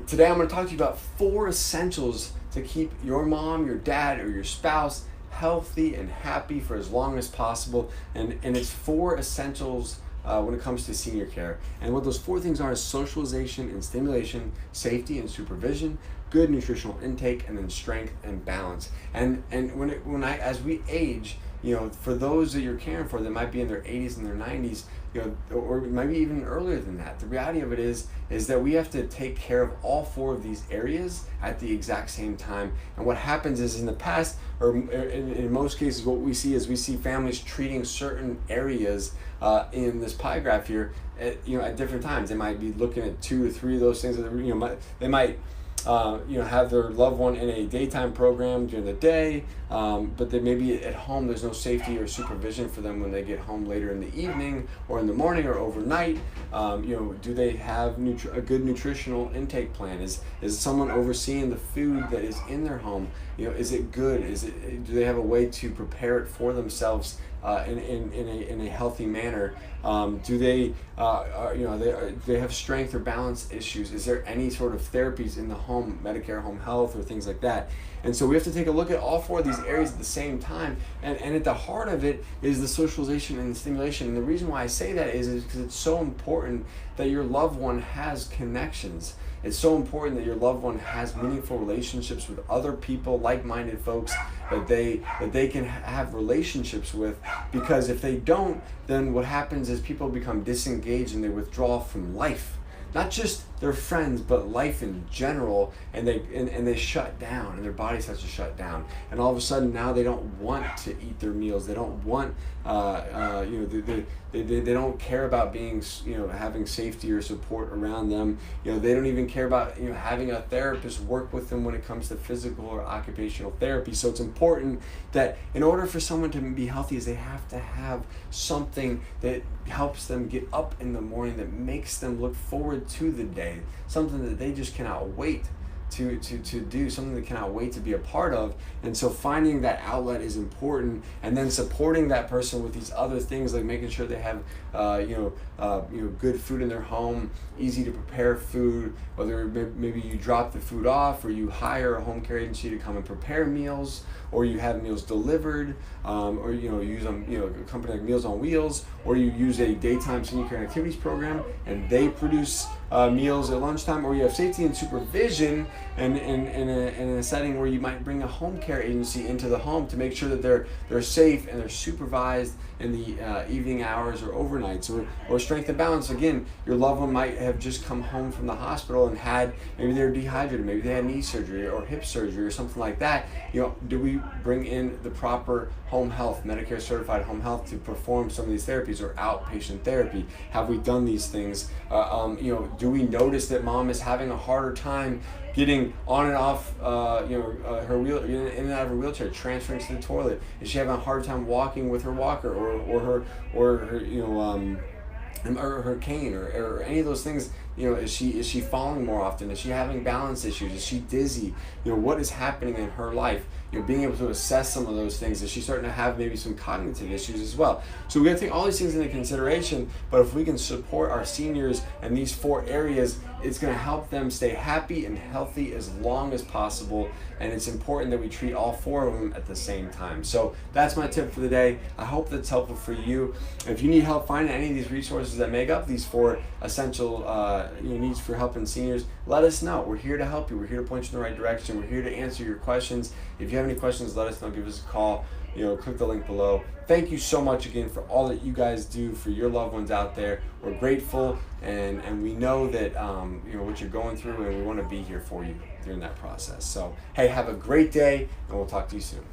Today I'm going to talk to you about 4 essentials to keep your mom, your dad, or your spouse healthy and happy for as long as possible. And it's 4 essentials when it comes to senior care. And what those 4 things are is socialization and stimulation, safety and supervision, good nutritional intake, and then strength and balance. And as we age, for those that you're caring for that might be in their 80s and their 90s, or maybe even earlier than that, the reality of it is that we have to take care of all 4 of these areas at the exact same time. And what happens is, in the past, or in most cases, what we see is families treating certain areas in this pie graph here at different times. They might be looking at 2 or 3 of those things. They might have their loved one in a daytime program during the day, but they maybe at home there's no safety or supervision for them when they get home later in the evening or in the morning or overnight. Do they have a good nutritional intake plan? Is someone overseeing the food that is in their home? Is it good? Do they have a way to prepare it for themselves in a healthy manner? Do they have strength or balance issues? Is there any sort of therapies in the home, Medicare home health or things like that? And so we have to take a look at all 4 of these areas at the same time. And at the heart of it is the socialization and the stimulation. And the reason why I say that is because it's so important that your loved one has connections. It's so important that your loved one has meaningful relationships with other people, like-minded folks that they can have relationships with. Because if they don't, then what happens is people become disengaged and they withdraw from life. Not just their friends, but life in general, and they shut down, and their body starts to shut down. And all of a sudden now they don't want to eat their meals. They don't want they don't care about being having safety or support around them. They don't even care about having a therapist work with them when it comes to physical or occupational therapy. So it's important that in order for someone to be healthy, is they have to have something that helps them get up in the morning, that makes them look forward to the day, something that they just cannot wait to do, something they cannot wait to be a part of. And so finding that outlet is important, and then supporting that person with these other things, like making sure they have good food in their home, easy to prepare food, whether maybe you drop the food off or you hire a home care agency to come and prepare meals, or you have meals delivered, or use a company like Meals on Wheels, or you use a daytime senior care and activities program and they produce meals at lunchtime, or you have safety and supervision and in a setting where you might bring a home care agency into the home to make sure that they're safe and they're supervised in the evening hours or overnights. Or strength and balance, again, your loved one might have just come home from the hospital and maybe they're dehydrated, maybe they had knee surgery or hip surgery or something like that. Do we bring in the proper home health, Medicare certified home health, to perform some of these therapies, or outpatient therapy? Have we done these things? Do we notice that mom is having a harder time getting on and off her wheel, in and out of her wheelchair, transferring to the toilet? Is she having a hard time walking with her walker or her cane or any of those things? Is she falling more often? Is she having balance issues? Is she dizzy? What is happening in her life? Being able to assess some of those things. Is she starting to have maybe some cognitive issues as well? So we got to take all these things into consideration, but if we can support our seniors in these 4 areas, it's going to help them stay happy and healthy as long as possible. And it's important that we treat all 4 of them at the same time. So that's my tip for the day. I hope that's helpful for you. If you need help finding any of these resources that make up these 4 essential needs for helping seniors, let us know. We're here to help you. We're here to point you in the right direction. We're here to answer your questions. If you have any questions, let us know. Give us a call. Click the link below. Thank you so much again for all that you guys do for your loved ones out there. We're grateful, and we know that what you're going through, and we want to be here for you during that process. So, hey, have a great day, and we'll talk to you soon.